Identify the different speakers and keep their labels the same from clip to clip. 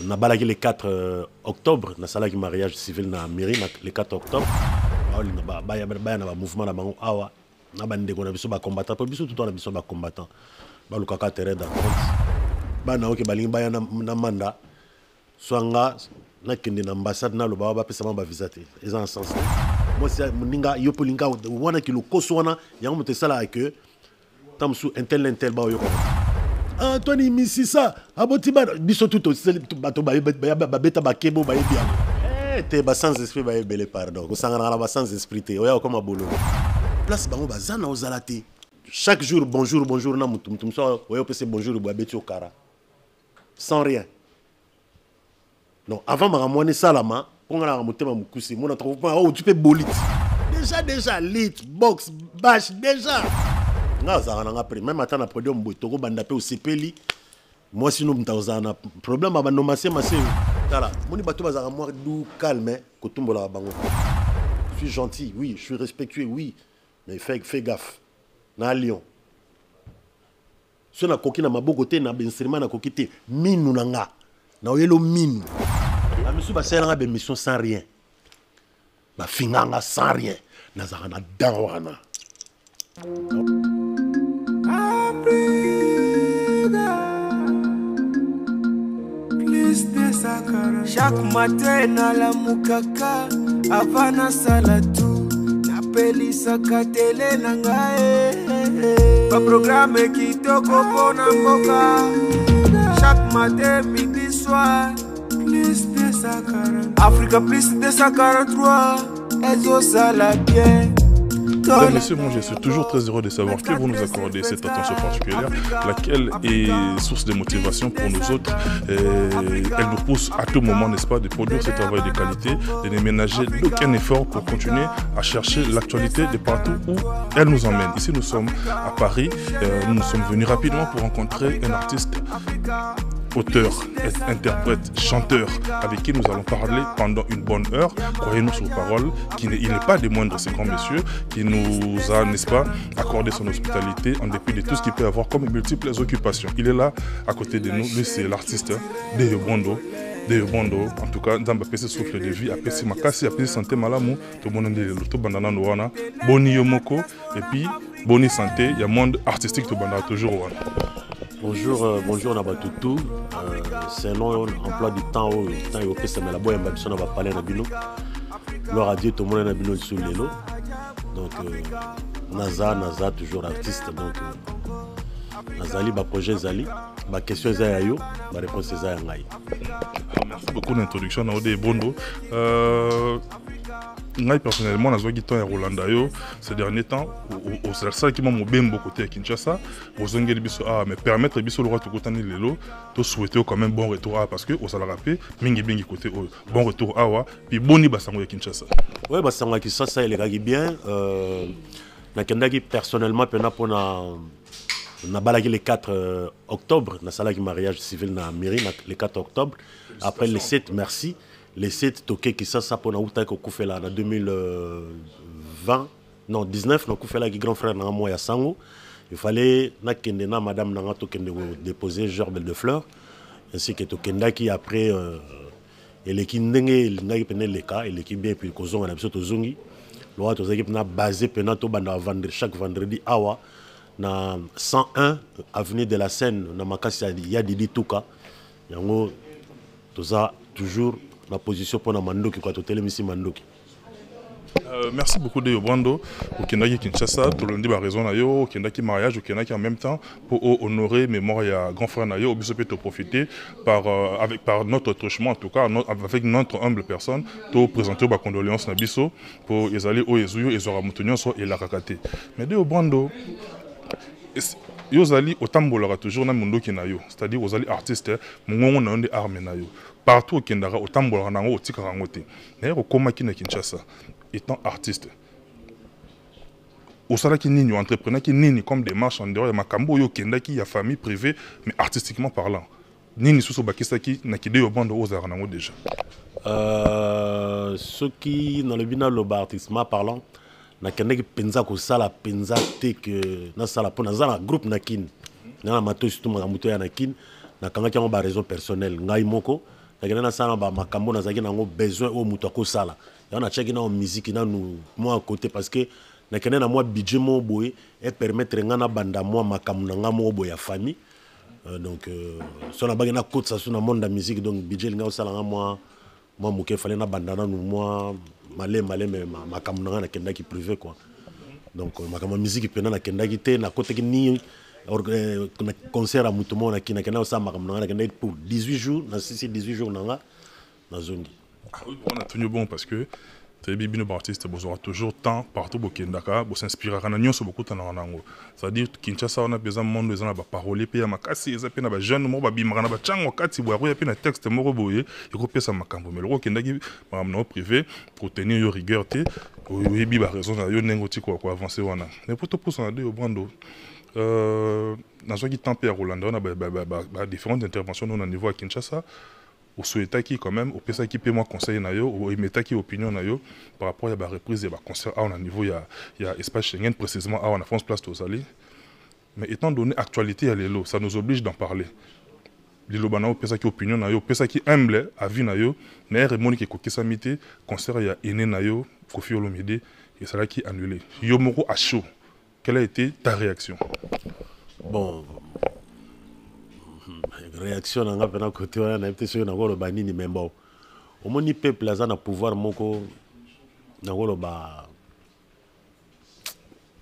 Speaker 1: Na balaki le 4 octobre, na salaki mariage civil na mairie le 4 octobre. Baya na mouvement na bango awa na bandeko na biso ba combattant po biso tout na biso ba combattant. Ba lukaka terrain d'attente. Ba na oke balingi baya na manda. Swanga na kende na ambassade na loba ba pesa ba visa te. Eza en sens. Moi c'est ninga yopo linga wana ki lo koswana yango mote sala que tamsu intel ba yo. Anthony Mississa, abotiba biso tout bato ba beta ba kebo ba bien. Te ba sans esprit ba belé pardon. Ko sangana ba sans esprit te. Oya comme abolo. Place bango ba zana ozalate. Chaque jour bonjour na mutum so oya pese bonjour ba beti au kara. Sans rien. Non, avant ma ramone salama, pour nga mutema mukusi, mon trouve pas oh tu peux bolit. Déjà lit, box, bash déjà. Même maintenant, na produit Mbotoko Bandapé au CPLI. Moi, sinon, m'tauzana problème à nomasser ma sœur. Voilà, moni bateau bazara moi doux calme, kotumbo la bango. Je suis gentil, oui, je suis respectueux, oui, mais fais gaffe. Na Lyon. Si on a coquille na mabogoté na benserima na coquille minu nanga. Na oyelo minu. La monsieur ba sera ben mission sans rien. Ba finganga sans rien. Na zara dawana.
Speaker 2: Chaque matin na la mukaka avana salatu na pelisa katele na ngae ba programme kitoko pona mboka chaque matin midi soir plus de 140 Africa plus de 143 ezo sala bien.
Speaker 3: Mesdames, Messieurs, je suis toujours très heureux de savoir que vous nous accordez cette attention particulière, laquelle est source de motivation pour nous autres. Elle nous pousse à tout moment, n'est-ce pas, de produire ce travail de qualité, de ne ménager aucun effort pour continuer à chercher l'actualité de partout où elle nous emmène. Ici, nous sommes à Paris. Nous sommes venus rapidement pour rencontrer un artiste, auteur, interprète, chanteur, avec qui nous allons parler pendant une bonne heure. Croyez-nous sur parole, il n'est pas des moindres, ce grand monsieur, qui nous a, n'est-ce pas, accordé son hospitalité en dépit de tout ce qu'il peut avoir comme multiples occupations. Il est là, à côté de nous. Lui, c'est l'artiste Deyo Bondo. En tout cas, dans le souffle de vie, après Makasi, après santé malamu, tout le monde est tout bandana noana, boni yomoko, et puis boni santé, il y a monde artistique tout bandana toujours wana.
Speaker 1: Bonjour Nabatutu. C'est un nom emploi du temps où il y a la boîte d'ambition va parler de Bino. Le radio tout le monde est Bino sur l'élo. Donc Naza toujours artiste donc Nazali ba projet Zali, ba question Zayayo, ba réponse Zayangai.
Speaker 3: Merci beaucoup d'introduction na Ode Bondo. Moi personnellement, je suis en Rolanda ces derniers temps, au salsa qui m'a bien beaucoup côté à Kinshasa, aux ongles biso mais permettre biso le roi de côté lelo, to souhaiter quand même bon retour parce que au salarapé, mingi bingi côté bon retour awa, puis boni basango à Kinshasa.
Speaker 1: Ouais, basango à Kinshasa il est bien. Na kendaki personnellement pena pona na balaki le 4 octobre, na salaki mariage civil na mairie le 4 octobre. Après le 7, merci. Les 7 toqués qui ça pour nous taille fait là en 2020 non 19 nous fait là qui grand frère na moi ya sango il fallait na kende na madame na to kende déposer gerbel de fleurs ainsi que to kenda qui après et qui ndenge ngai pene le cas et qui bien puis kozonga na biso to zongi lo to équipe na basé pena to banda vendre chaque vendredi awa na 101 avenue de la Seine na makasi ya Didi Tuka yango to ça toujours la position pour la Mandoki, quoi, Mandoki.
Speaker 3: Merci beaucoup de Yobrando, au Kendaki Kinshasa, tout le monde a raison, au Kendaki mariage, au Kendaki en même temps, pour honorer mémoire à grand frère Nayo, au Bissopé de profiter par notre truchement, en tout cas, avec notre humble personne, pour présenter ma condoléance à Bisso, pour les aller au Yezuyo, et Zora Moutonio, et la Rakate. Mais de Yobrando, Yozali, autant bolera toujours dans le monde qui nayo, c'est-à-dire aux artistes, mon on a des armes nayo. Partout au Kendara, autant bolera nango, au Tikarangote. D'ailleurs, au Komaki na Kinshasa, étant artiste, au Salaki Nini, entrepreneur qui Nini comme des marches en dehors, il y a Makambo, il y a famille privée, mais artistiquement parlant. Nini Sousso Bakisaki, n'a qu'idée au bande aux Aranango déjà.
Speaker 1: Ce qui, dans le binal artistiquement parlant, na kendeki penza ko sala penza te que na sala pona za groupe nakin na mato surtout ma muto ya nakin na kanga kyango ba raison personnelle ngai moko nakende na sala ba makambo na zaki nango besoin au muto ko sala ya na cheki na musique na nous moi à côté parce que nakende na moi budget mo boye et permettre ngana banda moi makambo na ngamo boye ya famille donc so na bagena côte ça sur na monde de musique donc budget nga sala nga moi muke fallait na banda na nous moi malé mais makambo na kenda ki privé quoi donc makambo musique pena na kenda ki te na côté ki ni concert à Moutoumon qui n'a qu'un pour 18 jours, 18 jours dans la zone.
Speaker 3: Oui, on a tenu bon parce que les bibino artistes besoin toujours temps partout au Kendaka pour s'inspirer à nyon sur beaucoup de temps. C'est-à-dire Kinshasa on a besoin de monde besoin de parole puis ma kasi ils appellent les jeunes mo ba bimara ba chango kati bo ya pena texte mo boye il copie ça makambo mais le Kendaki makambo privé pour tenir yo rigueur té oui bi ba raison yo nengoti quoi avancer wana. Mais pour tout pour ça de au brando dans ce qui tempère Rolanda, on a différentes interventions au niveau à Kinshasa. Au souhaita qui quand même, au PSA qui peut moi conseiller nayo, au émeta qui opinion nayo par rapport à la reprise et à concert à niveau il y a espace Schengen précisément à en France place Tosali. Mais étant donné actualité à l'élo, ça nous oblige d'en parler. Lilo banao PSA qui opinion nayo, PSA qui humble avis nayo, n'er Monique Kokisa mité concert il y a Ene nayo, Kofi Olomide et ça là qui annulé. Yomoro à chaud. Quelle a été ta réaction?
Speaker 1: Bon, réaction on a pena côté on a été sur na golo banini mais bon au moins ni peuple là na pouvoir moko na golo ba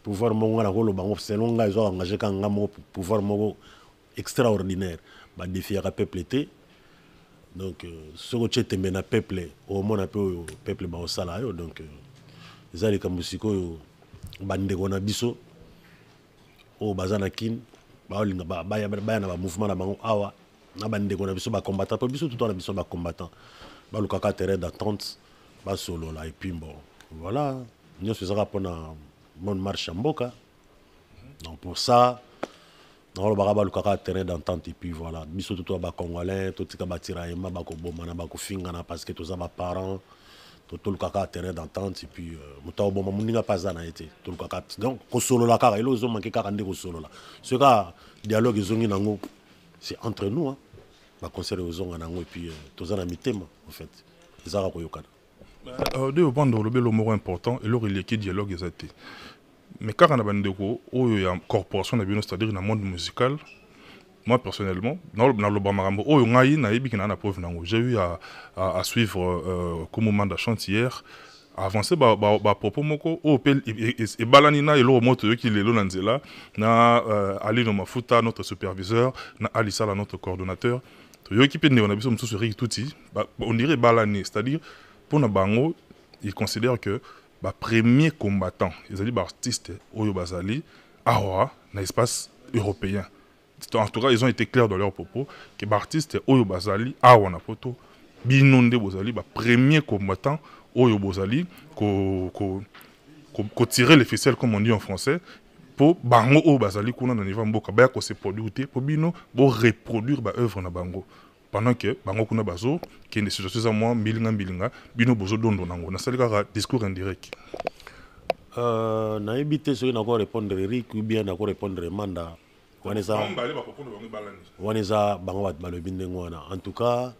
Speaker 1: pouvoir moko na golo bango selon nga ils ont engagé quand ngamo pouvoir moko extraordinaire ba défier à peuple été donc ce que tu es na peuple au moins un peu peuple ba au salaire donc ils allaient comme musiko bande gona biso o bazana kin ba olinga ba na ba mouvement na bango awa na bande gona biso ba combattant po biso tout na biso ba combattant ba lukaka terrain d'attente ba solo là et puis bon voilà nous faisons pour na bonne marche en mboka donc pour ça on ba lukaka terrain d'entente et puis voilà biso tout ba congolais tout tika ba tiraema ba ko bomana ba ko fingana parce que tous ba parents tout le caca terrain d'entente et puis muta bon muninga pas na été tout le caca donc ko solo la car elo zo manqué car ande ko solo la ce cas dialogue zongi nango c'est entre nous hein ba conseiller aux zonga nango et puis tous en mitema en fait ezara ko yokana
Speaker 3: de au bando le belo mot important et leur il qui dialogue exacté mais car on a bandeko o ya corporation na bino c'est-à-dire dans le monde musical. Moi personnellement, dans le Bamarambo, j'ai eu à suivre comme moment d'achat hier, avancer propos moko et balanina et l'eau moto qui est là, na Ali no Mafuta notre superviseur, na Ali Sala notre coordonnateur, yo équipé on a besoin de sur touti, on dirait balani, c'est-à-dire pour na bango, ils considèrent que premier combattant, ils allaient artiste Oyo Bazali, awa na espace européen. En tout cas, ils ont été clairs dans leurs propos que l'artiste Oyo Bazali, Awana Poto, Binonde Bozali, premier combattant Oyo Bozali, ko tirer les ficelles comme on dit en français, pour Bango Oyo Bazali, qu'on a dans le niveau Mboka, ko se produire, pour Bino, pour reproduire l'œuvre na Bango. Pendant que Bango Kuna Bazo, qui est une situation à moi, Bilinga, Bino Bozo Dondo Nango, na un discours indirect.
Speaker 1: Na évité ce qu'on a répondre Eric ou bien on a répondre Manda. En tout cas,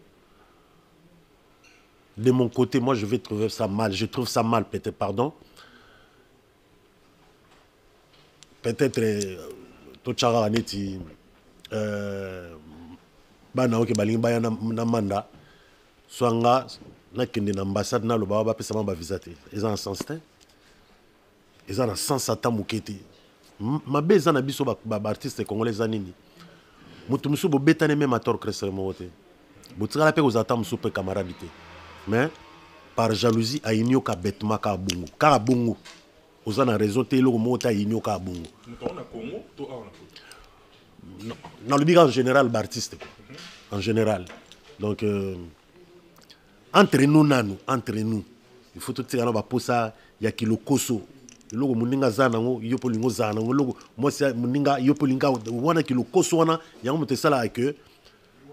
Speaker 1: de mon côté, moi je vais trouver ça mal. Je trouve ça mal, peut-être, pardon. Peut-être, tout chara aneti, bana oke balingi baya na manda, swanga na kende na ambassade na loba ba pesa ba visiter. Ils ont un sens té. Ils ont un sens atamuketi. Ma beza na biso ba artiste congolais anini mutu musu bo betane même ator cresser mo wote botsala pe kozata musu pe camarade te mais par jalousie a inyo ka betement ka bungu ozana raison te lo mo ta inyo ka bungu
Speaker 3: na Congo to
Speaker 1: dans le bilan en général ba artiste en général donc entre nous il faut tout tirer ba posa ya kilo koso logo muninga zana ngo yopo lingo zana ngo logo moi c'est muninga yopo linga wana kilo koso wana yango mte sala que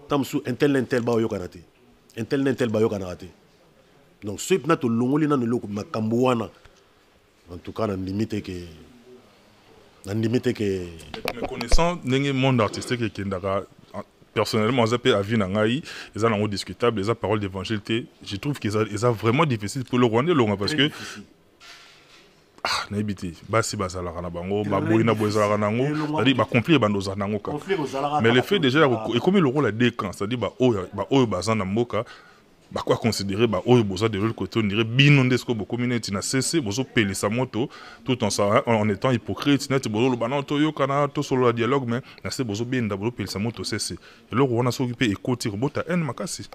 Speaker 1: tamsu intel ba yo kanate intel ba yo kanate donc ce na to longoli na logo makambo wana en tout cas na limite que mais
Speaker 3: connaissant n'engé monde artistique qui ndaka personnellement, ils ont avis nangai, ils ont discutable, ils ont parole d'évangile. Je trouve qu'ils ont vraiment difficile pour le Rwandais, parce que naibiti basi bazalaka na bango baboyi na bozalaka nango c'est-à-dire ba conflit bandoza nango ka mais le fait déjà et comme le rôle à deux camps c'est-à-dire ba oyo bazana mboka ba quoi considérer ba oyo boza de l'autre côté on dirait binonde ce que beaucoup mineti na cessé bozo pelisa moto tout en étant hypocrite net bozo lo banan to yo kana to solo dialogue mais na c'est bozo benda bozo pelisa moto cessé et là on a s'occuper et côté bota en makasi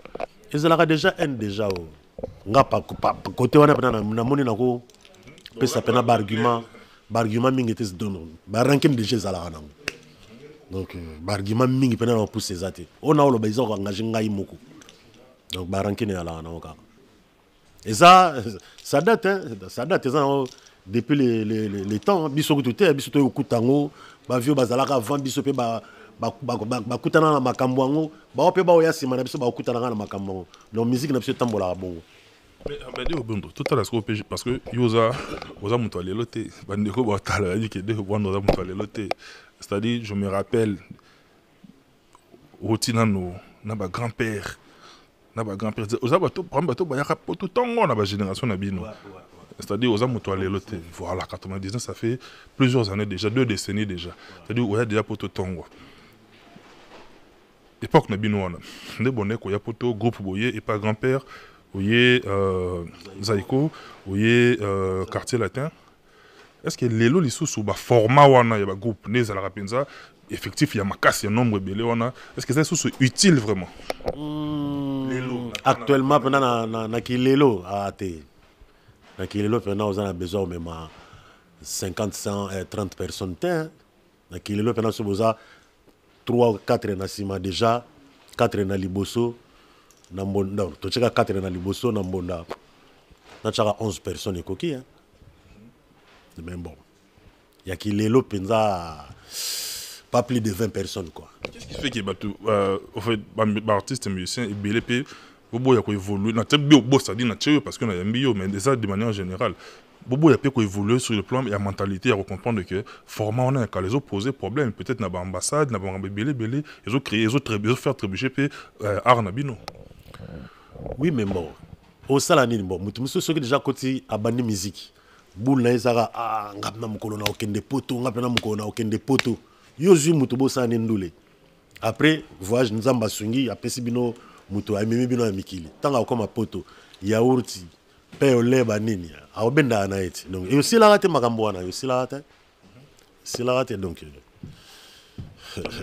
Speaker 1: ezalaka déjà en déjà ngapa côté wana na moni nako pesa pena argument mingi te dono ba ranking déjà zala kana donc argument mingi pena na pousser zate on a lo ba izo engager ngai moko donc ba ranking ya la kana et ça date ça depuis les temps biso kuté biso to kutango ba vieux bazalaka avant biso pe ba kutana na makambo ngo ba pe ba oya sima na biso ba kutana na makambo donc musique na biso tambola bongo.
Speaker 3: Mais tout à l'heure, parce que Yosa, Osa Moutoualé Loté, Bandeko Batala, dit que deux Osa Moutoualé Loté. C'est-à-dire, je me rappelle, Rotinano, Naba grand-père, Osa Bato, Bato, Bayaka, tout le temps, on a la génération Nabino. C'est-à-dire, Osa Moutoualé Loté. Voilà, 99, ça fait plusieurs années déjà, 2 décennies déjà. C'est-à-dire, on a déjà pour tout le temps. Époque Nabino, on a des bonnets, il y a pour tout groupe Boyer et pas grand-père. Voyez Zaïko, voyez quartier latin. Est-ce que les lois sous le format wana y a groupe né à la rapenza effectif il y a macasse il y a nombre belé wana est-ce que ça est utile vraiment?
Speaker 1: Actuellement pendant na kilelo a té na kilelo pendant on a besoin même 50 130 personnes na kilelo pendant ce besoin 3 ou 4 na sima déjà 4 na liboso. Nambonda, tu as 4 na liboso, Nambonda. Tu as 11 personnes et coquilles. Mais bon, il y a qui les penza pas plus de 20 personnes.
Speaker 3: Qu'est-ce qui fait que artistes et musiciens et BLP, vous avez évolué, parce qu'on a un bio, mais déjà de manière générale, Bobo y a pu évoluer sur le plan et la mentalité à comprendre que format on a quand les autres poser problème peut-être n'a pas ambassade n'a pas belé ils ont créé ils ont faire trébucher pe art nabino.
Speaker 1: Oui mais bon au salani bon mutu ceux qui déjà côté abandi musique boule na ezara ngapna mukolo na okende poto ngapna mukolo na okende poto yozu mutu bo sa ndule après voyage nzamba sungi apesi bino mutu amemi bino ya mikili tanga koma poto yaourti pe oleba nini aobenda na eti donc et aussi la rate makambo wana aussi la rate donc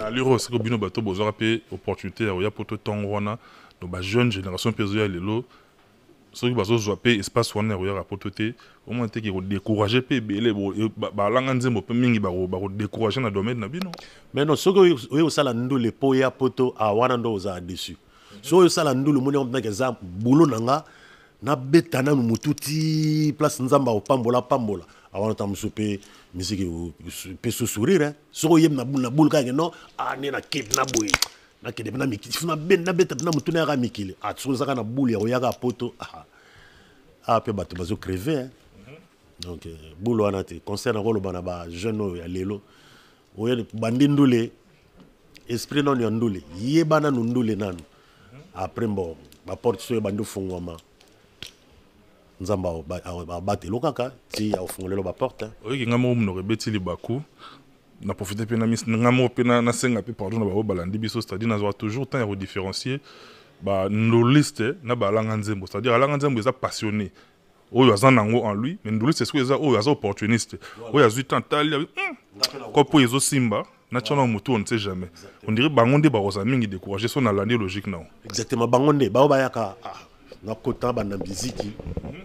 Speaker 3: aliro c'est que bino bato bozora pe opportunité ya poto tongo wana donc ba jeune génération peso ya lelo ceux qui bazo zoaper espace wana ya poto te au moins te ki décourager pe belé ba langa nzembo pe mingi ba décourager na domaine na bino
Speaker 1: mais non ceux qui au sala ndule po ya poto a wana ndo za dessus so yo sala ndule moni on que za boulot nanga na betana mututi place nzamba opambola pambola avant de souper musique peut se sourire so yem na boule ka non ne na kip na boy na kede na mikili funa ben na beta na mutuna ya mikili so zaka na boule ya ga poto pe bato bazo crever donc boule wana te concerne ko lo bana ba jeune ya lelo oye bandi ndule esprit non ya ndule yebana ndule nanu après bon ba porte so bando fungoma nzamba bate lokaka ti ya ofungolelo ba porte
Speaker 3: oyi ngamo mno rebeti libaku na profiter pe na mis ngamo pe na senga pe pardon na ba balandi biso c'est-à-dire na toujours temps à différencier ba no liste na ba langa nzembo c'est-à-dire langa nzembo eza passionné oyo azanango en lui mais ndulu c'est ce que eza oyo aza opportuniste oyo azu tantali ko po ezo simba na tchana mutu on ne sait jamais on dirait bangonde ba rosa mingi décourager son alandi logique non
Speaker 1: exactement bangonde ba bayaka na kota banda musique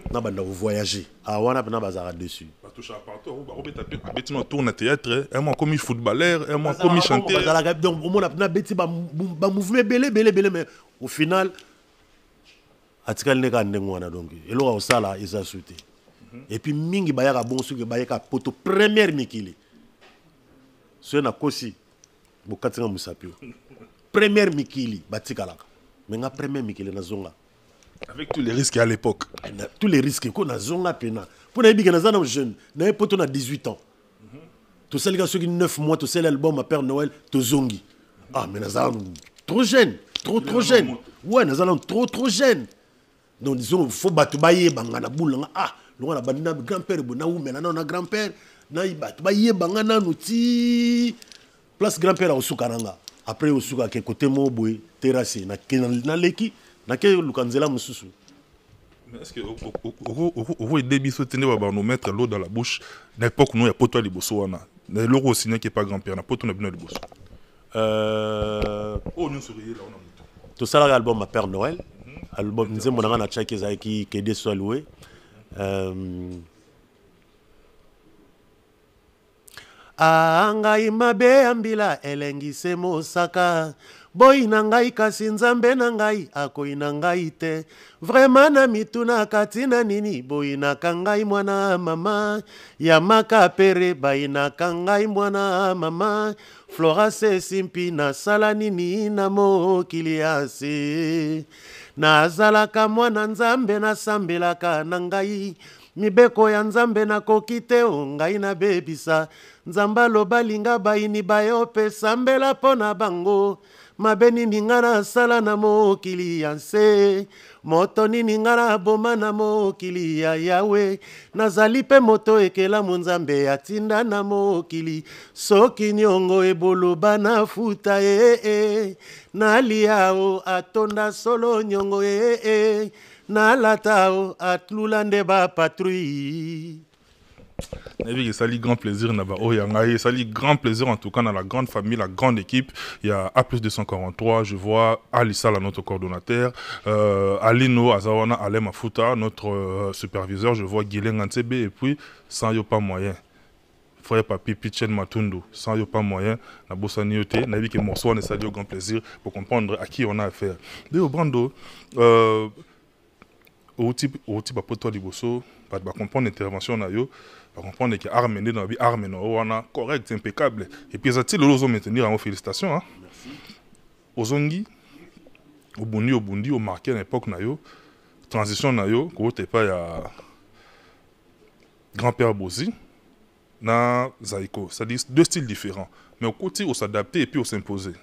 Speaker 1: na banda voyager wana na bazara dessus
Speaker 3: ba toucha partout ba obeta pe beti no tourne théâtre un mois comme footballeur un mois comme chanteur
Speaker 1: bazala donc au monde na beti ba mouvement belé mais au final atikal ne ka ndengwana donc elo au sala isa souté et puis mingi bayaka bon suki bayaka poto première mikili so na kosi bokatinga musapio première mikili batikalaka mais nga première mikili na zonga
Speaker 3: avec tous les risques à l'époque.
Speaker 1: Tous les risques qu'on a zonga pena. Pour les big na jeune, na poto na 18 ans. Tout celles qui ont 9 mois, tout celles l'album à Père Noël, to zongi. Ah mais na trop jeune, trop jeune. Ouais, nous allons trop jeune. Donc disons faut battre bailler bangana boulanga ah, le grand-père na ou maintenant na grand-père na battre bailler bangana nuti place grand-père au Soukananga. Après au Souka ke côté moboy terrasse na leki na ke lukanzela mususu.
Speaker 3: Mais est-ce que vous débit soutenir va nous mettre l'eau dans la bouche l'époque nous il y a poto liboso wana. Le logo signé qui est pas grand-père na poto na bino liboso. Oh nous sourier là on a muto.
Speaker 1: Tout ça l'album à Père Noël. Album nous mon na tchaki ezaki ke des soit loué. Angai mabe ambila elengise mosaka boy na ngai kasi nzambe na ngai akoi na ngai te vraiment na mituna katina nini boy na kangai mwana mama ya maka pere bai na kangai mwana mama Florence simpi na sala nini na mokili ase na zalaka mwana nzambe na sambelaka na ngai mibeko ya nzambe na kokite o ngai na bebisa nzamba lobalinga baini bayo pe sambela pona bango mabeni ningana sala na mokili ya nse moto nini ngana boma na mokili ya yawe nazali pe moto ekela munzambe atinda na mokili soki nyongo eboloba na futa na liao atonda solo nyongo na latao atlula ndeba patrouille.
Speaker 3: Ça lui grand plaisir, ça lui grand plaisir en tout cas dans la grande famille, la grande équipe. Il y a A+243, je vois Alissa, notre coordonnateur, Alino Azawana Alem Afuta, notre superviseur, je vois Guilen Antebe, et puis sans yo pas moyen. Frère Papi Pichen Matundu, sans yo pas moyen, na bossani yote, na vu que morceau on est ça au grand plaisir pour comprendre à qui on a affaire. De au Brando, au type à poto liboso, pas de comprendre l'intervention na yo. Par comprendre que arme dans la vie, arme non, correct, impeccable. Et puis, ça tient le lot maintenir en félicitations. Merci. Aux Zongi, au Bundi, au marqué à l'époque, transition, côté pas, il y a grand-père Bozi, na Zaiko. C'est-à-dire deux styles différents. Mais au côté, on s'adapter et puis on s'imposer.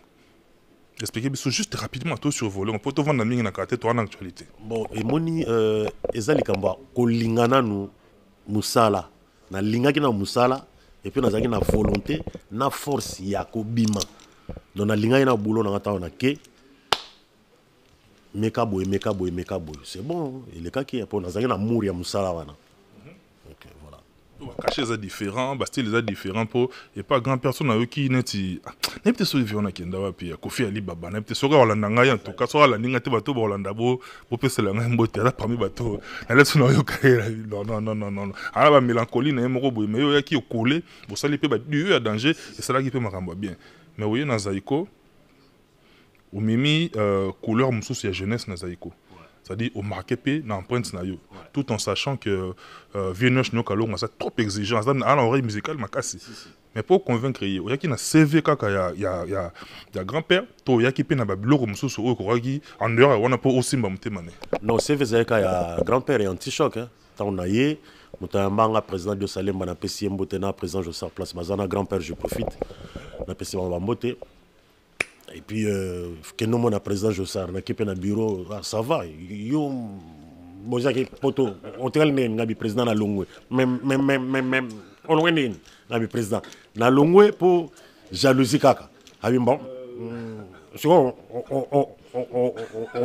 Speaker 3: Expliquez juste rapidement tout survoler. On peut te vendre la ligne dans en actualité.
Speaker 1: Bon, et moni, ezali kamba, kolingana nu musala. Na lingaki na musala et puis nazaki na volonté na force ya kobima donc na lingaki na boulot na ngata na ke meka boy c'est bon il est kaki pour nazaki na mour ya musala wana. OK voilà
Speaker 3: cacher ça différent style ça différent pour et pas grand personne qui neti n'était so vivre na kenda wapi Kofi Ali Baba n'était so Rolanda ngai en tout cas so la ninga te bato Rolanda bo pesela ngai mbote là parmi bato na leso na yo kaela non ala ba mélancolie na moko boy mais yo yaki okole bo sali pe ba dieu à danger et ça là qui peut makambo bien mais oui na Zaiko au mimi couleur mususu ya jeunesse na Zaiko. C'est-à-dire au marqué P dans l'empreinte na yo tout en sachant que Viennoche Nyokalo c'est trop exigeant à l'oreille musicale makasi mais pour convaincre il y a qui na CV kaka il y a grand-père to ya qui pe na babiloko mususu o koraki en dehors on a pas aussi mbamtemane
Speaker 1: non CV zaka ya grand-père et anti-choc hein tant na ye mutambanga président de Salemba na PC Mbotena président Joseph Place Mazana grand-père je profite na PC Mbambote. Et puis, que nous, on a président Jossar, on a équipé dans le bureau, ça va. Yo, on a le président na Longwe. Même, on a le président na Longwe pour jalousie kaka. Ah oui, bon. On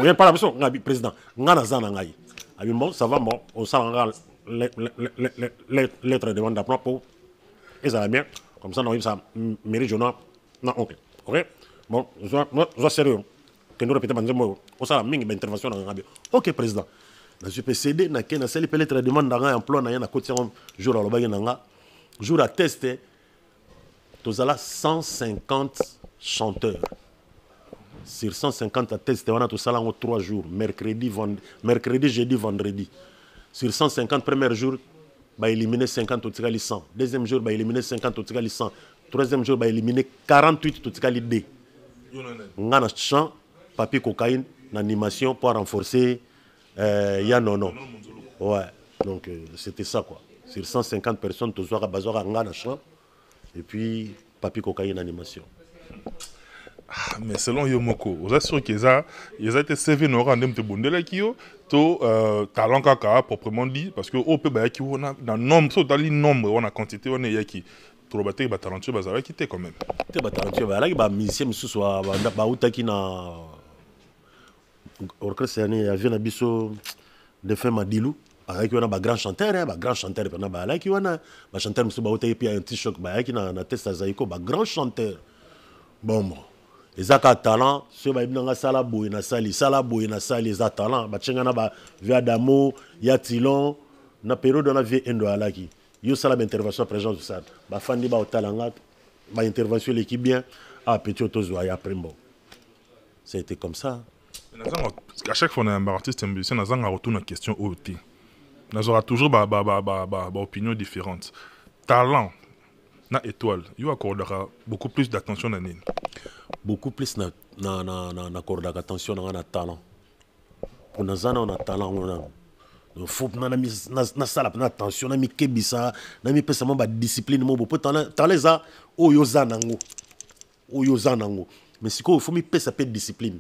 Speaker 1: vient pas la mission, on a le président. On a le ah oui, bon, ça va, bon. On s'en lettre de demande d'apprendre pour. Et ça va bien. Comme ça, on a ça mérite, non, ok. Ok? Bon, je sérieux. Que nous répétons, on s'en a mis une intervention dans le ok, président. Je peux céder, na ken na seli peut être demande dans un emploi na na côté jour à l'obagi nanga jour à tester. Tous là 150 chanteurs. Sur 150 à tester, on a tout ça là en 3 jours, mercredi, jeudi, vendredi. Sur 150 premiers jours, bah éliminer 50 au tigali 100. Deuxième jour, bah éliminer 50 au tigali 100. Troisième jour, bah éliminer 48 au tigali D. On a chant, papier cocaïne, l'animation pour renforcer ya non. Ouais, donc c'était ça quoi. Sur 150 personnes, toujours à Bazora, on a chant. Et puis, papier cocaïne, animation.
Speaker 3: Mais selon Yomoko, vous êtes sûr qu'ils ont été CV Nora en te bondela kio, to talent kaka proprement dit, parce que au peu qui on a dans nombre, dans le nombre, on a quantité, on est yaki. Tout le bâtiment est talentueux, bah ça va quitter quand même.
Speaker 1: Te talentueux, bah là il va musicien soit bah outaki na orchestre il y avait un biso de fin Madilou. Avec un grand chanteur, grand chanteur, bah chanteur monsieur bah outaki puis un petit choc, bah qui na test Zaiko, bah grand chanteur. Bon. Les talent, ceux qui ont sala boy na sali, les talent, ba tchenga na ba via damo, ya tilon, na période na vie endo alaki. Yo sala intervention présence ça. Ba fandi ba talanga, ba intervention l'équipe bien, ah petit otozo ya primo. Ça a été comme ça.
Speaker 3: À chaque fois on a un artiste un musicien, on a retourné une question OT. On aura toujours ba opinion différente. Talent na étoile, yo accordera beaucoup plus d'attention à nini.
Speaker 1: Beaucoup plus na accordera attention na talent. Pour nous on a talent on faut na sala na attention na mi kebisa na mi pesa ba discipline mo bo talent za o yo zanango. Mais siko faut mi pesa pe discipline.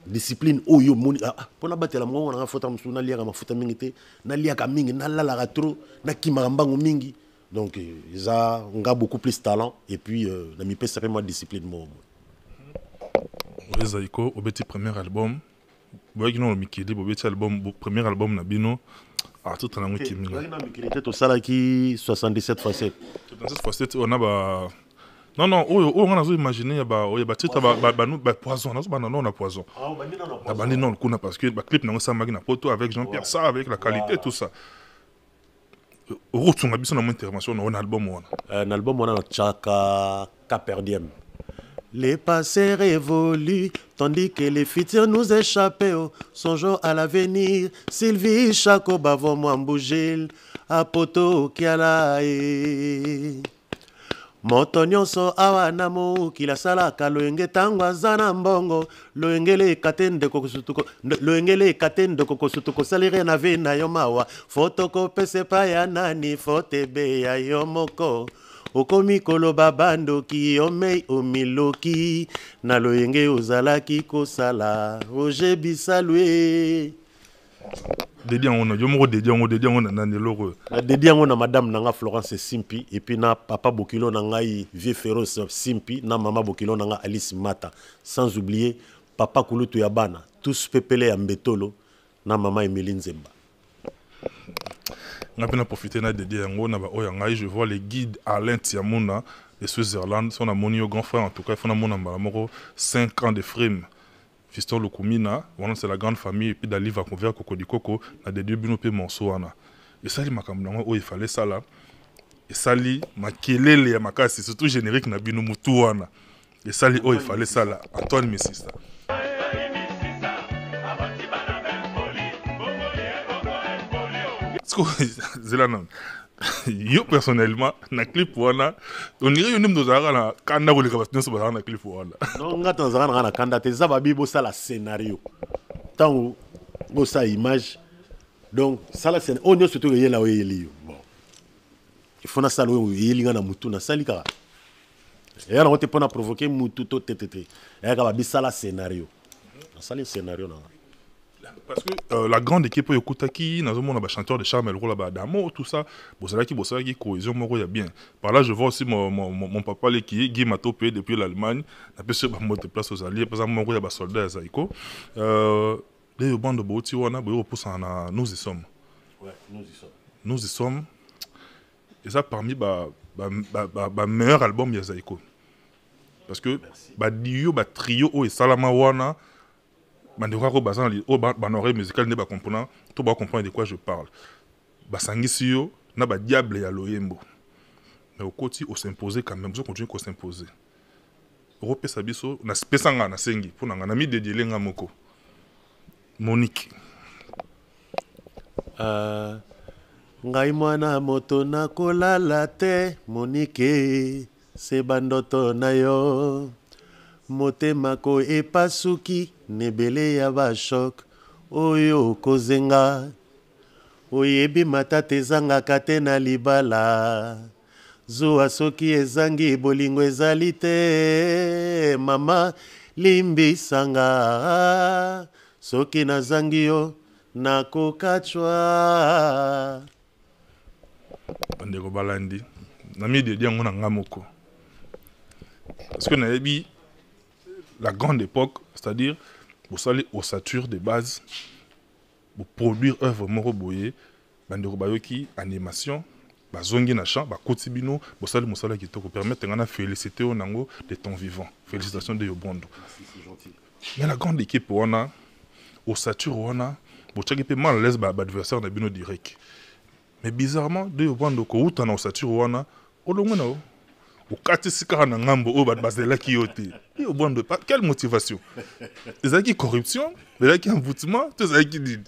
Speaker 1: Discipline o yo moni pour na batela mo na fota musuna lia ka mafuta mingi te na lia ka mingi na lala trop na kimarambango mingi. Donc, ils ont beaucoup plus de talent et puis, ils ont fait moins de discipline.
Speaker 3: Les Aïko, au petit premier album, vous voyez que nous avons fait le premier album, Nabino, tout en a qui
Speaker 1: tout ça qui 77 facettes.
Speaker 3: 77 facettes, on a. Non, on a imaginé, il y a poison, on a poison. Non, parce que le clip, on a avec Jean-Pierre, ça, avec la qualité, tout ça. On a une intervention dans un album.
Speaker 1: Un album, on a Tchaka Caperdiem. Les passés révolus, tandis que les futurs nous échappaient. Songeons à l'avenir. Sylvie Chaco Bavo Mwambougil, Apoto Kialae. Motonyo so awa namo kila sala ka loenge tangwa zana mbongo loengele katende kokosutuko loengele katende kokosutuko salire na vina yomawa fotoko sepa ya nani fotebe ya yomoko okomi koloba bando ki omei omiloki na loenge ozalaki kosala oje bisalwe
Speaker 3: dédié on a
Speaker 1: dédié on a madame nanga Florence Simpi et puis na papa Bokilo nanga vieux féroce Simpi na maman Bokilo nanga Alice Mata sans oublier papa Kulutu Yabana tous pepele ya Mbetolo na maman Emeline Zemba.
Speaker 3: On a bien profité na dédié on a ba je vois les guides Alain Tiamona de Switzerland son amoni au grand frère en tout cas il faut na mona mbala 5 ans de frime. Fiston Lukumina, c'est la grande famille, et puis Dali va convaincre Coco di Coco, na des deux binopé morceaux. Et ça, il fallait ça là. Et ça, il makelele makasi, surtout générique na bino mutuana. Et ça, il fallait ça là. Antoine Messista. Yo personnellement na clip wana on dirait une nous na kanda ko leka basino so na clip wana
Speaker 1: non ngata zaka na kanda te za babi bo sala scénario tant bo sa image donc sala scénario on yo surtout yela o yeli bon il faut na sala o yeli na mutu na salika et on te pona provoquer mutu to tete et ka babi sala scénario na sala scénario na.
Speaker 3: Parce que la grande équipe Yokutaki, nous avons un chanteur de charme, d'amour, tout ça. Bosalaki, cohésion, il y a bien. Par là, je vois aussi mon papa qui est Guy Matopé depuis l'Allemagne. Il a pu se mettre place aux Alliés. Par exemple, il y a des soldats à Zaïko. Les bandes de Bouti, nous y sommes.
Speaker 1: Ouais, nous y sommes.
Speaker 3: Nous y sommes. Et ça, parmi les meilleurs albums, il y a Zaïko. Parce que, trio et Salamawana. Bandeko bazan oreille musicale ne ba comprendre to ba comprendre de quoi je parle basangisi yo na ba diable ya loyembo mais au côté au s'imposer quand même, je continue à s'imposer Europe sabiso na spesanga na sengi pour na mi de lenga moko Monique
Speaker 1: ngai mwana moto na kolala te Monique se bandoto na yo motema ko epasuki nebele ya bashok oyo kozenga oyebi matata ezangaka te na libala zuwa soki ezangi bolingo ezali te mama limbisanga soki nazangi yo nakokachwa
Speaker 3: bandeko balandi na midi yango na nga moko parce que nayebi la grande époque, c'est-à-dire vous allez ossature de base pour produire œuvre moko boye bandeko bayoki animation bazongi na champ bakoti bino bosali mosala kitoko permettre ngana féliciter onango de ton vivant. Félicitations de Yobondo. Mais la grande équipe wana ossature wana bochaki pe mal laisse ba adversaire na bino direct. Mais bizarrement de Yobondo ko uta na ossature wana olongo na o ukati sikara na ngambo o ba bazela ki yote. Yobondo pas quelle motivation? Les qui corruption, les qui envoûtement, tous les qui dit.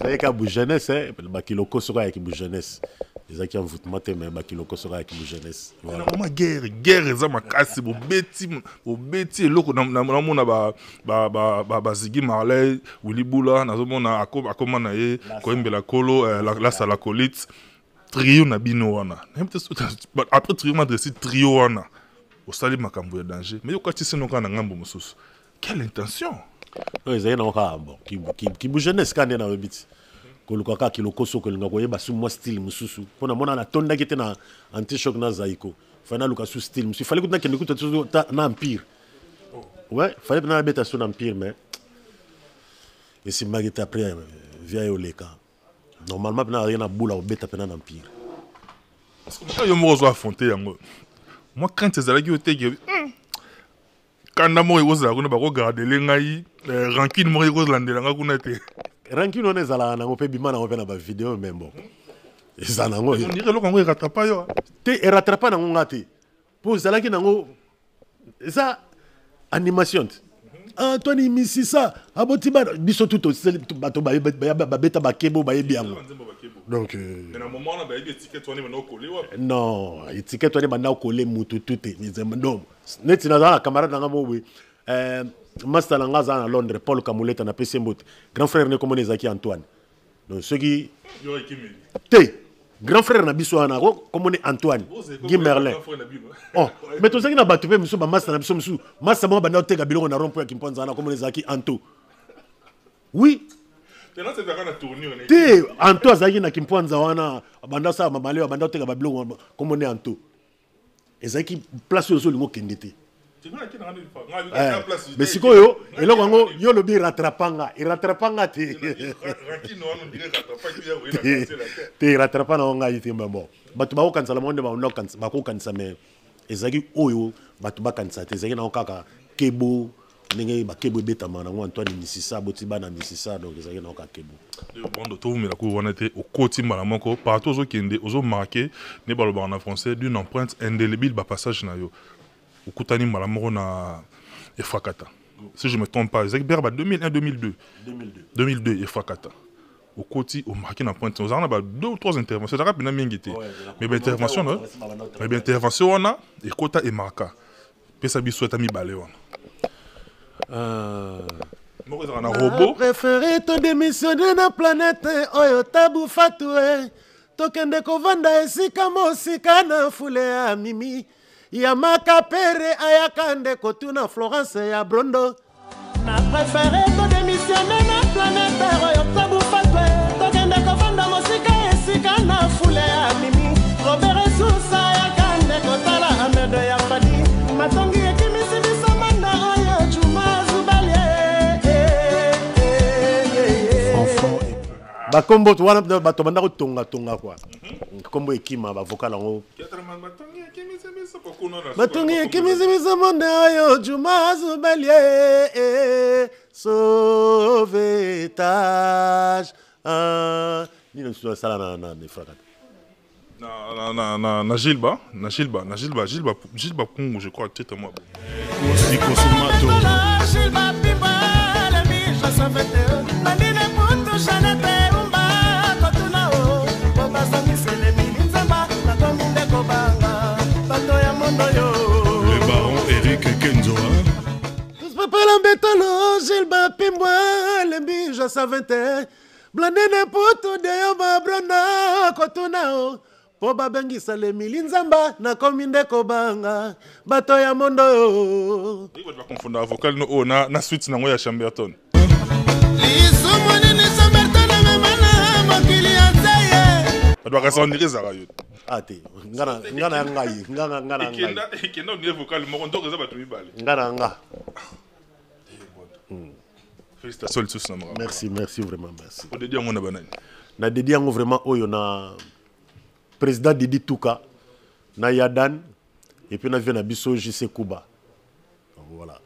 Speaker 1: Les qui bu jeunesse hein, ba kiloko sera qui bu jeunesse. Les qui envoûtement mais ba kiloko sera qui bu jeunesse.
Speaker 3: Voilà. Comment guerre eza makasi bo beti loko na mona ba Ziggy Marley, Willy Bula na zo mona akoma na ye ko embela kolo la sala colite trio na bino wana. Après trio m'a dressé trio wana. Au salut makambo ya danger. Mais yokati senoka na ngambo mususu. Quelle intention?
Speaker 1: Non, ils ayent encore bon qui bouge jeunesse quand na webiti. Ko lukaka kiloko so ko linga ko yeba su mo style mususu. Pona mona na tonda kete na anti-choc na zaiko. Fana luka su style mususu. Fallait que na kende kuta na empire. Ouais, fallait que na beta su na empire mais et si magita après via oleka. Normalement na rien na boula beta pena na empire.
Speaker 3: Parce que yo mo zo affronter yango. Moi, quand tu es allé au Tégé, quand tu es allé au Tégé, rancune, moi, je suis
Speaker 1: rancune, on est allé au Tégé, on a fait vidéo, mais bon. On
Speaker 3: dirait que tu rattrape pas.
Speaker 1: Tu es rattrapé dans mon gâté. Pour ça, ça, animation. Antoine Mississa, Abotiba, biso tout bateau, beta bakebo, bien. Donc, non, étiquette on est maintenant collé moutou tout est. Non, net na la camarade na ngamo master langaza à Londres, Paul Kamuleta na PC Mbot. Grand frère ne comme les Zaki Antoine. Donc ceux qui grand frère na biso ana comme on Antoine, Guy Merlin. Oh, mais tout ça qui na battu pe miso ba master na biso miso. Master mo banda oteka biloko na rompo ya kimponza na comme les Zaki Anto. Oui. Te Anto azaki na kimponza wana banda sa mamale banda oteka ba biloko comme on Anto. Ezaki place yo lingo kendete. Mais si yo eloko ngo yo lobi rattrapanga, rattrapanga te. Te rattrapana nga yiti mbambo. Batu ba okansa la monde ba okansa ba okansa me ezaki oyo batu ba kansa te ezaki na okaka kebo ndenge ba kebo beta mana ngo Antoine Mississa botiba na Mississa donc ezaki na okaka kebo.
Speaker 3: Bon to mela ko wana te okoti mala moko partout ozo kende ozo marquer ne baloba en français d'une empreinte indélébile ba passage na yo. Okutani mala moko na Efrakata. Si je me trompe pas, ezaki berba 2001 2002. 2002 Efrakata. Au côté, au marqué dans pointe, on a 2 ou 3 interventions. Ça n'a bien été. Mais l'intervention, non? Mais l'intervention, on a et Kota et Marca. Puis ça bisouette à mi balé.
Speaker 1: Robot. Préféré te démissionner dans la planète. Oyo tabu fatoué. Tokende kovanda esika mosika na fule ya mimi. Yamaka pere ayakande kotuna Florence ya Brondo. Na préféré te démissionner na planète oyo tabu fatwe tokende kovanda mosika esika na fule ya mimi Robert Sousa ya kande kotala amedo ya fadi matongi ekimisi bisamanda oyo chuma zubalie bakombo wana bato banda kotonga tonga kwa kombo ekima ba vocal ngo batongi ekimisi bisamanda oyo chuma zubalie sauvetage. Ni sur ça na Efrakata.
Speaker 3: Na Gilba Congo, je crois peut-être moi.
Speaker 4: Le baron Eric Kenzoa.
Speaker 1: L'embêtalo, Gilba Pimboa, le bija savente, blandene puto de yoba brona, kotunao, po babengisa lemili nzamba nakomi nde kobanga bato ya mondo oyo.
Speaker 3: Tu vas confondre vocal no na suite nango ya Chamberton. Tu vas ressentir ça rayon.
Speaker 1: Ate ngana ngai ngana ngai
Speaker 3: Kenda ni vocal mo ndo reza batu mibale.
Speaker 1: ngana nga.
Speaker 3: Félicitations tous na mara.
Speaker 1: Merci vraiment merci.
Speaker 3: On dédie ngona banani.
Speaker 1: Na dédie yango vraiment oyo na président Didi Touka na Yadan et puis na vient na biso JC Kuba. Donc, voilà.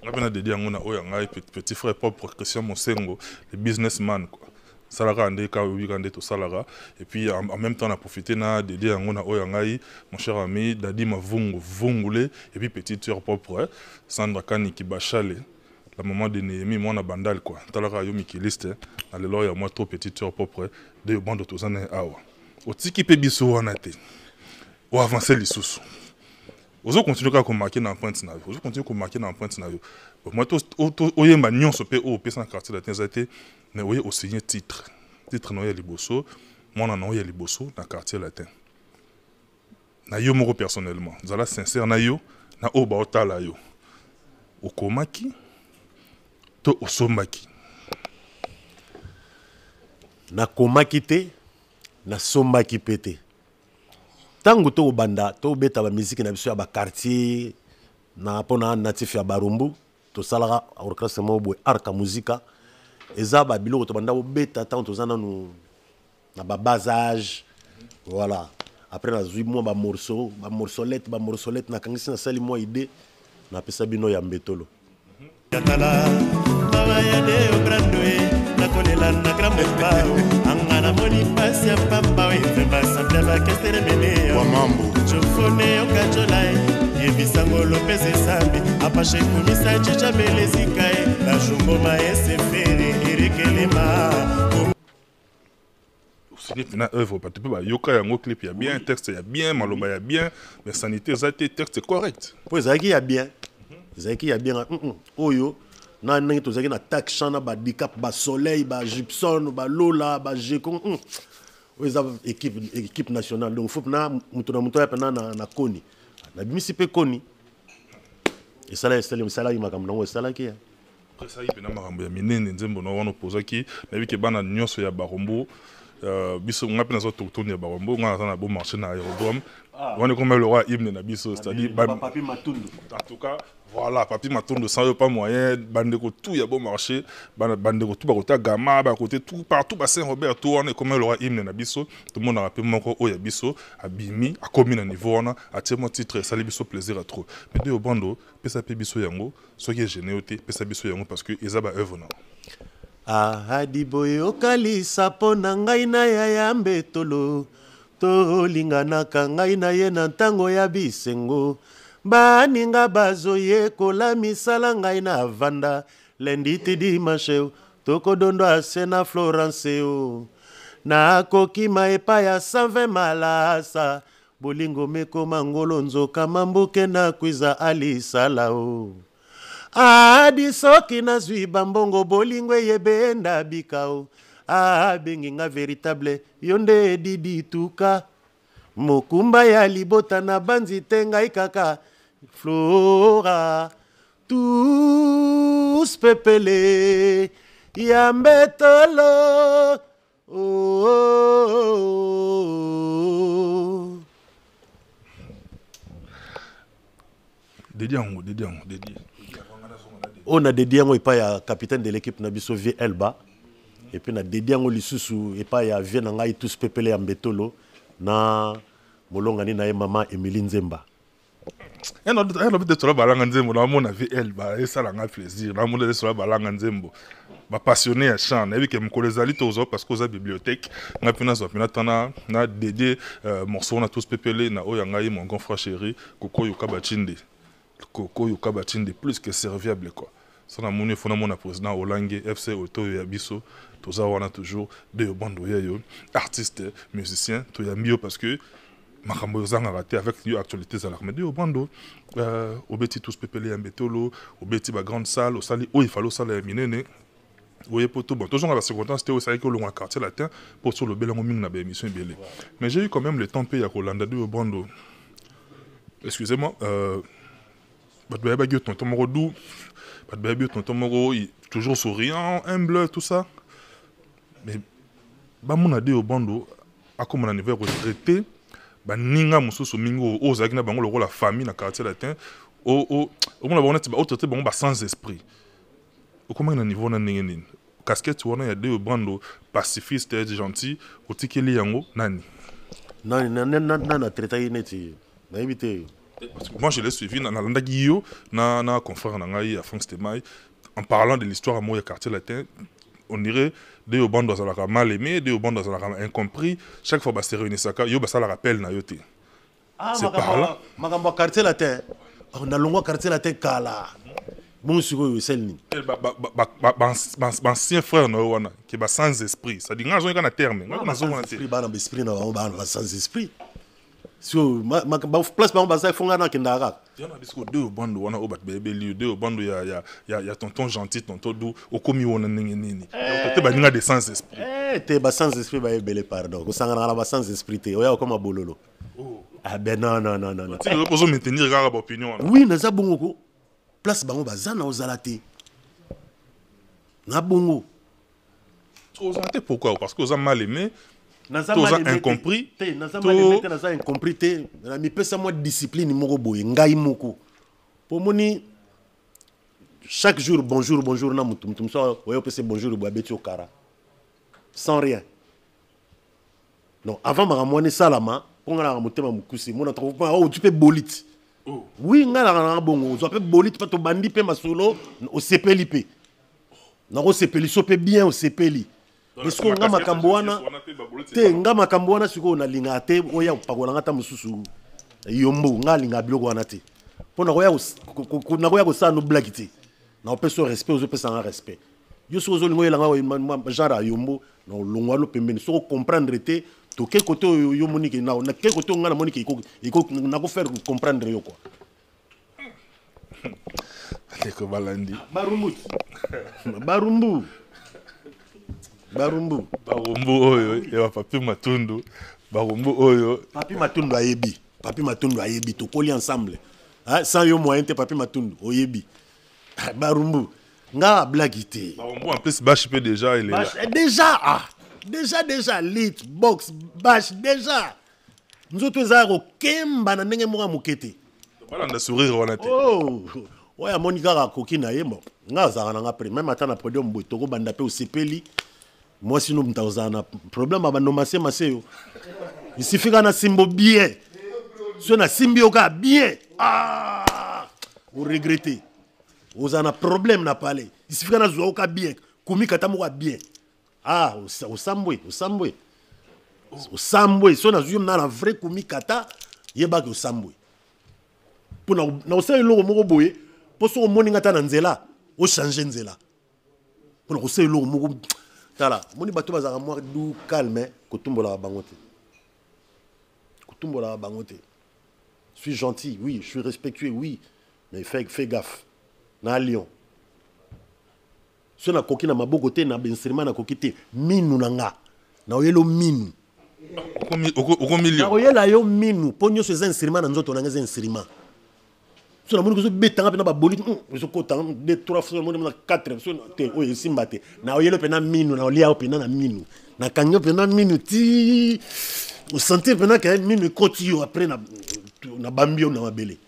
Speaker 3: On a dédié ngona oyo ngai petit frère propre Christian Mosengo, le businessman quoi. Salara ande ka wikande to salara et puis en même temps on a profité na dédié ngona oyo ngai mon cher ami Dadi Mavungu Vungule et puis petite sœur propre Sandra Kani Kibachale. La maman de Néhémie, moi, on a bandal quoi. Talara yo mikiliste, à l'élo ya moi trop petite sœur propre de bande tous en awa. Au tiki pe biso wana te. Ou avancer les sous. Ozo continue à marquer dans pointe na yo. Ozo continue à marquer dans pointe na yo. Moi to oyemba nyonso pe o pesa na quartier la tenzate, mais oye au signer titre. Titre no ya liboso, moi na no ya liboso na quartier latin. Na yo moko personnellement, zala sincère na yo, na o ba otala yo. Okomaki to osombaki.
Speaker 1: Na komaki te na sombaki pete. Tango to banda to beta ba musique na biso ya ba quartier na pona natif ya Barumbu to salara orchestre mo boy arka musica eza ba biloko to banda beta tango to zana no na ba basage voilà après na zui mo ba morcelette na kangisi na sali mo idée na pesa bino ya mbetolo.
Speaker 5: Katala baba ya de obrandwe na kolela na grampa angana moni pasi ya pamba we zemba sabela kestere mene wa mambo chofone okachola yebisango lopese sambi apashe kumisa chicha belezika la jumbo ma esefere irikelema.
Speaker 3: C'est une œuvre, tu peux pas yoka yango clip ya bien, texte ya bien, maloba ya bien, mais sanité ça texte correct.
Speaker 1: Pour zaki ya bien. Zaki ya bien oyo na ngi to zaki na tak chana ba dicap ba soleil ba gypson ba lola ba jekon oyo équipe nationale donc faut na muto ya pena na koni na bimisi pe koni et ça là il m'a comme non ça là qui
Speaker 3: après ça il pena makambo ya minene nzembo no wana pozaki na biki bana nyonso ya Barombo biso ngapi na zo tokutoni ya Barombo ngana na bon marché na aérodrome on est comme le roi hymne na biso c'est-à-dire
Speaker 1: Papi Matundu
Speaker 3: en tout cas voilà Papi Matundu sans pas moyen bandeko tout ya bon marché bandeko tout ba côté Gama ba côté tout partout ba Saint-Robert tout on est comme le roi hymne na biso tout le monde a rappelé moko o ya biso abimi a commis na niveau on a tellement titre ça biso plaisir à trop mais de bando pesa pe biso yango soki généoté pesa biso yango parce que ezaba œuvre na
Speaker 1: ahadi boyo kalisa pona ngai na ya mbetolo tolinganaka ngai na ye na ntango ya bisengo baninga bazoyekola misala ngai na vanda lendi ti dimanche tokodondo ase na Florence o nakokima epai ya 120 malasa bolingo mekoma ngolo nzoka mambuke na kwiza alisala o adi soki nazwi bambongo bolingo eyebenda bikao bengi nga véritable yonde Didi Touka mokumba ya libota na banzi te ngai kaka Flora tous pepele ya mbetolo
Speaker 3: Dédié.
Speaker 1: On a dédié yango epai ya capitaine de l'équipe na biso Vie Elba et puis na dédié yango lisusu epai ya vie na ngai tous pepele ya mbetolo na molongani na ye mama Emilie Nzemba.
Speaker 3: Un autre de balanga nzembo na mona Vie Elba et ça langa plaisir na mona de balanga nzembo ba passionné à chant na bike mkolezali tozo parce que za bibliothèque na pina zo pina tana na dédié morceau na tous pepele na oya ngai mon grand frère chéri Koko Yukabatinde plus que serviable quoi. Ça na moni fona mona président Olange FC Auto ya biso toza wana toujours de bando yo artiste musicien to ya mio parce que makambo zanga raté avec yo actualité za l'armée de bando obeti tous pepele ya mbetolo obeti ba grande salle au sali o il fallait salle minene Oui, pour tout bon. Toujours à la seconde, c'était aussi avec le quartier latin pour sur le Bélango Ming na émission belé. Mais j'ai eu quand même le temps payé à Rolanda de Bando. Excusez-moi, tonton Moro Dou, tonton Moro, toujours souriant, humble, tout ça. Mais mon a dit au Bando, à comme on a niveau retraité, ninga mususu mingo ozaki na bango le rôle la famille na quartier latin au moins on a traité bango sans esprit. Comment on a niveau na ningeni casquette wana ya de Bando pacifiste gentil otikeli yango nani
Speaker 1: na traité neti na éviter.
Speaker 3: Parce que moi je l'ai suivi dans la Guillaume, na confrère Nangaï à Franck Stemay, en parlant de l'histoire à Moya quartier latin, on dirait des Bando à mal aimé, des Bando à incompris. Chaque fois que se réunit ça, yo ça la rappelle na yote.
Speaker 1: C'est par là. Makambo quartier latin, on a longo quartier latin kala. Bon sur selni.
Speaker 3: Ancien frère na wana qui ba sans esprit, ça dit ngazo na terme, ngazo na
Speaker 1: esprit ba na esprit na ba sans esprit. So place ba ba fonga na kindara.
Speaker 3: Ya na disco deux Bando wana obat bébé lieu deux Bando ya tonton gentil tonton dou okomi wona nini. Te ba ninga de sans esprit.
Speaker 1: Te ba sans esprit ba ebele pardon. Ko sanga na ba sans esprit te. Oya comme bololo. Ah ben non.
Speaker 3: Tu reposes maintenir rare opinion.
Speaker 1: Oui, na za bongoko. Place bango bazana ozalate. Na bongo.
Speaker 3: Ozalate pourquoi? Parce que vous avez mal aimé.
Speaker 1: Naza
Speaker 3: incompris.
Speaker 1: Naza mal aimé, naza incompris te. Na mi pesa moi discipline moko boye ngai moko. Pour moni chaque jour bonjour na mutum so oyo pesa bonjour bo abeti okara. Sans rien. Non, avant ma ramone salama, on a motema mukusi, mon trouve pas oh tu peux bolit. Oui, ngala na bongo, tu peux bolit pas to bandi pe masolo au sepeli pe. Na ko sepeli so pe bien au sepeli. Est-ce que ngama kamboana te ngama kamboana siko na linga te oya pakola ngata mususu yombo ngalinga biloko wana te. Pona ko ya ko sa no blague te. Na opeso respect aux opeso sans respect. Yo so zo lingo yelanga genre yombo na longwa lo pembeni so comprendre te to quel côté yo monique na quel côté ngana monique iko na ko faire comprendre yo quoi.
Speaker 3: Leko balandi.
Speaker 1: Barumbu
Speaker 3: oyo ya papi matundu. Barumbu oyo
Speaker 1: papi matundu ayebi to koli ensemble. Ah sans yo moyen te papi matundu oyebi. Barumbu nga blagité.
Speaker 3: Barumbu en plus Bash peut déjà il est là. Déjà
Speaker 1: lit box Bash déjà. Nous autres zaro kemba na ndenge moka mukete.
Speaker 3: Balanda sourire wana te.
Speaker 1: Oh oya monika ka kokina yemo. Nga zara na ngapre même ata na podium boy toko banda pe osepeli. Moi sinon mtazana problème aba no masé yo. Il suffit kana simbo bien. So na simbio ka bien. Ah! Vous regrettez. Vous avez un problème na parler. Il suffit kana zo ka bien. Komi kata mo ka bien. Ah, au sambwe. So na zo na la vrai komi kata yeba ke au sambwe. Pour na osay lo mo boye, pour so moninga ta na nzela, o changer nzela. Pour na osay lo mo tala, moni bato bazaka moi du calme, kotumbola bangote. Je suis gentil, oui, je suis respectueux, oui, mais fais gaffe. Na Lyon. Si on a coquille na maboko te na benserima na coquille minu nanga. Na oyelo minu.
Speaker 3: Oko million.
Speaker 1: Na oyela yo minu, ponyo so za inserima na nzoto nanga za inserima. So na moni ko so betanga pe na ba bolite, so ko tang 2 3 fois moni na 4 so te oye simbate. Na oyelo pe na minu na olia pe na minu. Na kanyo pe na minu ti o sentir pe na ka minu kotio après na bambio na mabele.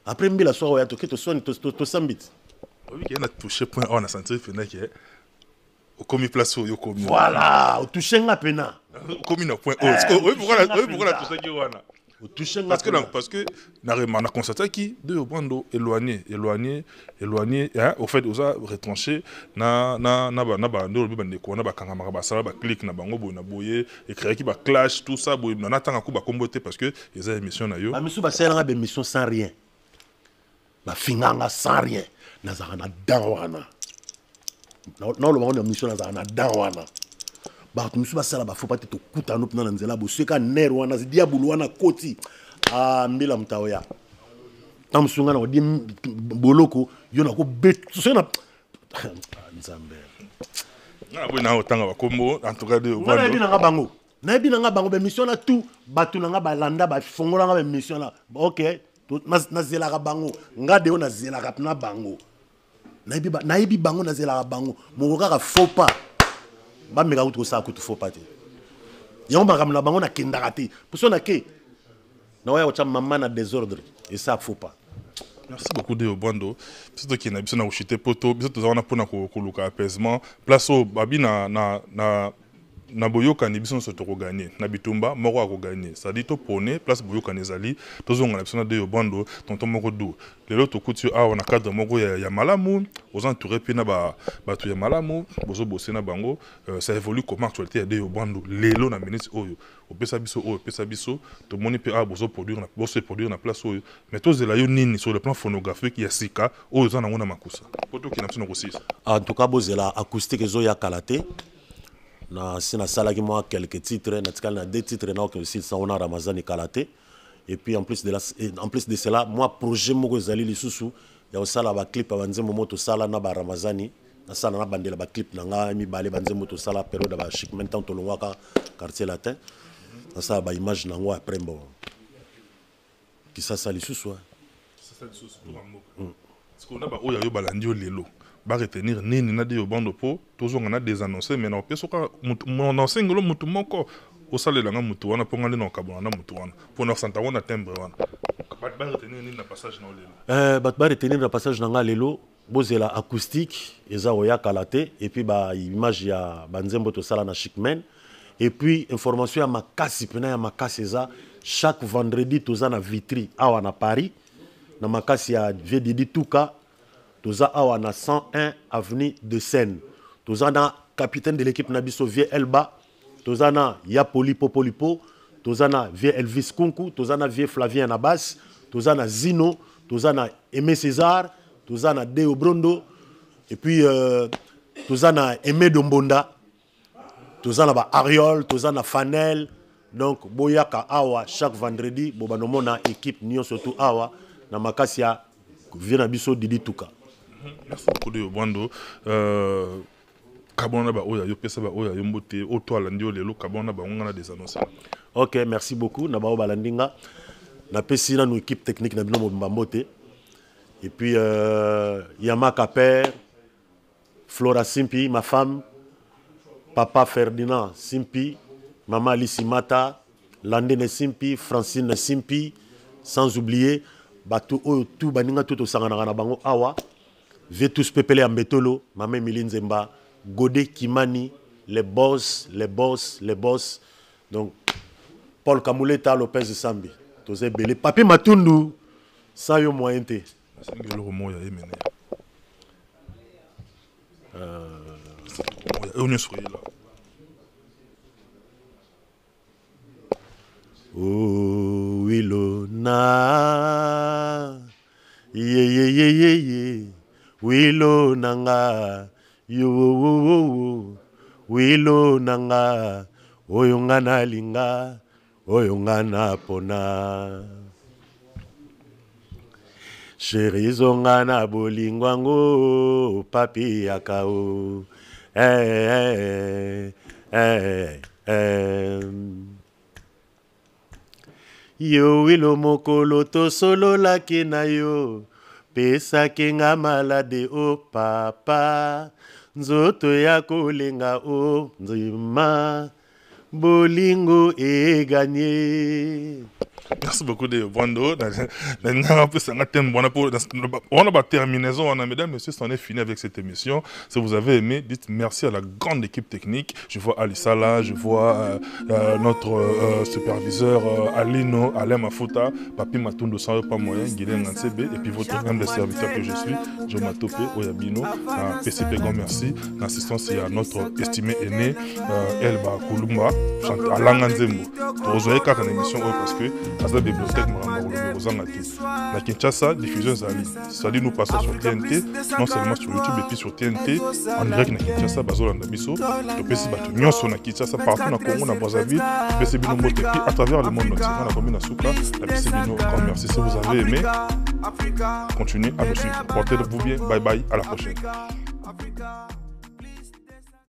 Speaker 1: Après mbila soir ya to ke to soin to sambit.
Speaker 3: Oui, il y a touché point on a senti que au commis place yo commis.
Speaker 1: Voilà, au touché nga pena.
Speaker 3: Commis no point. Oui, pourquoi la touché qui wana.
Speaker 1: Au touché nga
Speaker 3: parce que na constaté qui de Bando éloigné hein au fait osa retranché na ndo bi bande ko na ba kanga ba sala ba click na bango boy na boye et créer qui ba clash tout ça boy na tanga ko ba comboter parce que les émissions na yo.
Speaker 1: Ba misu ba sala nga be mission sans rien. Ba finganga sans rien. Nazara na dawana. Na lo bango na mission nazara na dawana. Ba misu ba sala ba faut pas te kuta no pna na nzela bo seka ner wana zi diabulu wana koti. Ah mbila mtaoya. Tamsunga na odi boloko yo na ko bet so na nzambe.
Speaker 3: Oui, na otanga ba combo en tout cas de
Speaker 1: na bi na bango. Na bi na bango be mission na tout batu na ba landa ba fongola nga be mission na. OK, na zela ka bango. Nga de na zela ka na bango. Na bi bango na zela ka bango. Mo ka faux pas. Ba me ka utro sa kutu faux pas te. Yon ba kamna bango na kendaka te. Puso na ke. Na waya ocha maman na désordre et ça faux pas.
Speaker 3: Merci beaucoup de Bando. Surtout qu'il y a besoin de chuter poto, surtout on a pour na apaisement. Place au babi na boyoka ni biso soto ko gagner na bitumba moko ko gagner ça dit to pone place boyoka nezali tozonga na biso de Bando tonton moko do lelo to kutu a na cadre moko ya malamu aux entourés pe na ba tu ya malamu bozo bosser na bango ça évolue comment actualité de Bando lelo na minute oyo opesa biso to moni pe a bozo produire na place oyo mais to zela yo nini sur le plan phonographique ya sika oyo za na ngona makusa poto ki na biso ko sisa
Speaker 1: en tout cas bozela acoustique zo ya kalaté na sina sala ki moi quelques titres na tikal na 2 titres na aussi ça on a Ramazani Kalaté et puis en plus de cela moi projet moko ezali lisusu ya osala ba clip abanze moto sala na ba Ramazani na sala na bandela ba clip na nga mi balé banze moto sala période ba chic maintenant to longwaka quartier latin na ça ba image na ngo après bon qui ça lisusu
Speaker 3: ça lisusu pour amour ce qu'on a ba oya yo balandi o lelo ba retenir nini na de Bando po toujours on a des annoncés mais na peso ka mon enseigne lo mutu moko o salela nga mutu wana po ngale na kabona na mutu wana po na santa wana timbre wana ba retenir nini na passage na lelo
Speaker 1: ba retenir na passage na nga lelo bozela acoustique eza oya Kalaté et puis ba image ya banzembo to sala na Chicmen et puis information ya makasi pena ya makasi eza chaque vendredi toza na Vitry awa na Paris na makasi ya Didi Tuka toza awa na 101 avenue de Seine toza na capitaine de l'équipe Nabiso Vie Elba toza na ya Popolipo toza na Vie Elvis Kunku toza na Vie Flavien na basse toza na Zino toza na Aimé César toza na Deo Brondo et puis toza na Aimé Dombonda toza na ba Ariol toza na Fanel donc boyaka awa chaque vendredi bobanomona équipe nyon surtout awa na makasi ya Vie Nabiso Didi Tuka.
Speaker 3: Merci beaucoup de Bando. Kabona ba oya yo pesa ba oya yo mbote o to alandi o lelo kabona ba ngana des annonces.
Speaker 1: OK, merci beaucoup na ba o balandinga. Na pesi na no équipe technique na bino mbote. Et puis Yamaka père, Flora Simpi, ma femme, papa Ferdinand Simpi, maman Alice Mata, Landene Simpi, Francine Simpi, sans oublier batu o tout baninga tout osangana na bango awa. Vetus Pepele Ambetolo, Mame Milinzemba, Godé Kimani, les boss. Donc, Paul Kamouleta, Lopez Sambi. Tosé Belé. Papi Matundu, ça y est moyen te. Oh, Wilona. Yeah. Wilo nanga yo wilo nanga oyongana linga oyongana pona sherizongana bolingwango papi yakao yo wilo mokolo to solo laki na yo pesa kenga malade o papa nzoto ya kolenga o nzima bolingo e gagné.
Speaker 3: Merci beaucoup de Bando. On a terminaison, mesdames, messieurs, c'en est fini avec cette émission. Si vous avez aimé, dites merci à la grande équipe technique. Je vois Alissa là, je vois notre superviseur Alino, Alain Mafuta, Papi Matundu sans pas moyen, Guilhem Nansebe, et puis votre humble serviteur que je suis, Jo Matope, Oyabino, PCP Grand merci. L'assistance à notre estimé aîné, Elba Kulumba, à Langanzembo. Vous avez qu'à une émission parce que à la bibliothèque la Kinshasa, diffusion Zali. Zali nous passons sur TNT, non seulement sur YouTube et puis sur TNT, en direct na Kinshasa, Bazolanda Biso, le PC Batunion sur na Kinshasa, partout na Congo, na Brazzaville, le PC Bino Mote, puis à travers le monde entier, na commune Souka, la PC Bino, grand merci. Si vous avez aimé, continuez à nous suivre. Portez-vous bien, bye bye, à la prochaine.